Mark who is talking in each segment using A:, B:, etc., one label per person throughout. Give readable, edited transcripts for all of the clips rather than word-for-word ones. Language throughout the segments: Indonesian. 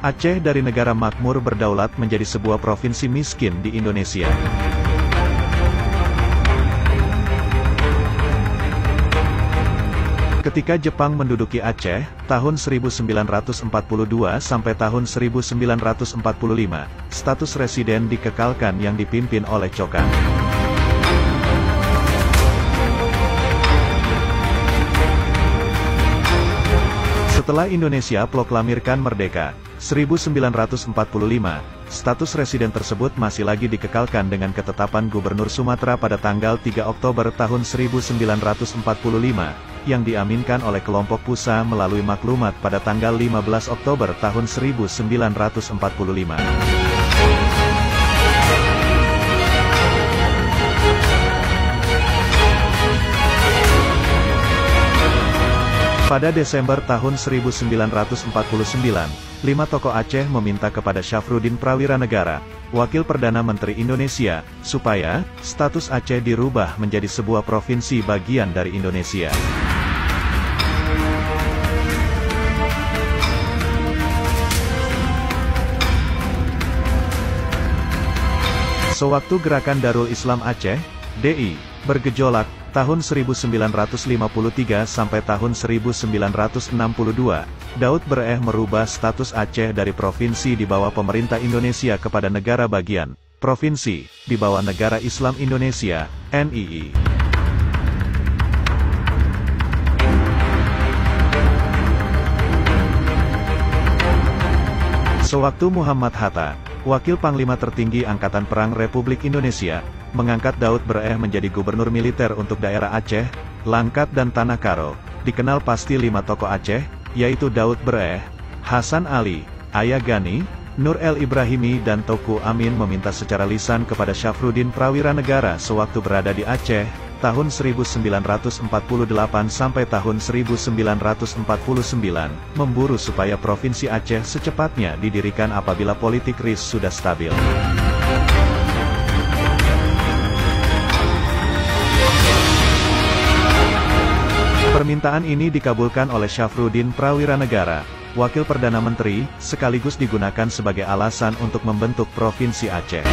A: Aceh dari negara makmur berdaulat menjadi sebuah provinsi miskin di Indonesia. Ketika Jepang menduduki Aceh, tahun 1942 sampai tahun 1945, status residen dikekalkan yang dipimpin oleh Cokan. Setelah Indonesia proklamirkan merdeka, 1945, status residen tersebut masih lagi dikekalkan dengan ketetapan Gubernur Sumatera pada tanggal 3 Oktober tahun 1945, yang diaminkan oleh kelompok Pusa melalui maklumat pada tanggal 15 Oktober tahun 1945. Pada Desember tahun 1949, 5 tokoh Aceh meminta kepada Syafruddin Prawiranegara, Wakil Perdana Menteri Indonesia, supaya status Aceh dirubah menjadi sebuah provinsi bagian dari Indonesia. Sewaktu Gerakan Darul Islam Aceh, DI, bergejolak, tahun 1953 sampai tahun 1962, Daud Bereh merubah status Aceh dari provinsi di bawah pemerintah Indonesia kepada negara bagian, provinsi, di bawah Negara Islam Indonesia, NII. Sewaktu Muhammad Hatta, Wakil Panglima Tertinggi Angkatan Perang Republik Indonesia, mengangkat Daud Bereh menjadi gubernur militer untuk daerah Aceh, Langkat dan Tanah Karo, dikenal pasti 5 tokoh Aceh, yaitu Daud Bereh, Hasan Ali, Ayah Gani, Nur El Ibrahimi dan Teuku Amin meminta secara lisan kepada Syafruddin Prawiranegara sewaktu berada di Aceh, tahun 1948 sampai tahun 1949, memburu supaya Provinsi Aceh secepatnya didirikan apabila politik RIS sudah stabil. Permintaan ini dikabulkan oleh Syafruddin Prawiranegara, Wakil Perdana Menteri, sekaligus digunakan sebagai alasan untuk membentuk Provinsi Aceh.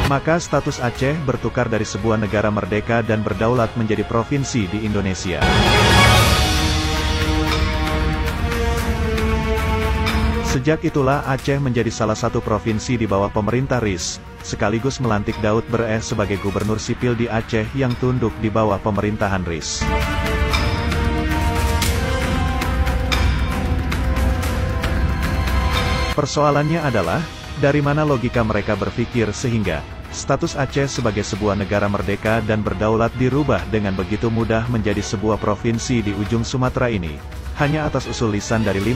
A: Maka status Aceh bertukar dari sebuah negara merdeka dan berdaulat menjadi provinsi di Indonesia. Sejak itulah Aceh menjadi salah satu provinsi di bawah pemerintah RIS, sekaligus melantik Daud Bereh sebagai gubernur sipil di Aceh yang tunduk di bawah pemerintahan RIS. Persoalannya adalah, dari mana logika mereka berpikir sehingga status Aceh sebagai sebuah negara merdeka dan berdaulat dirubah dengan begitu mudah menjadi sebuah provinsi di ujung Sumatera ini, hanya atas usul lisan dari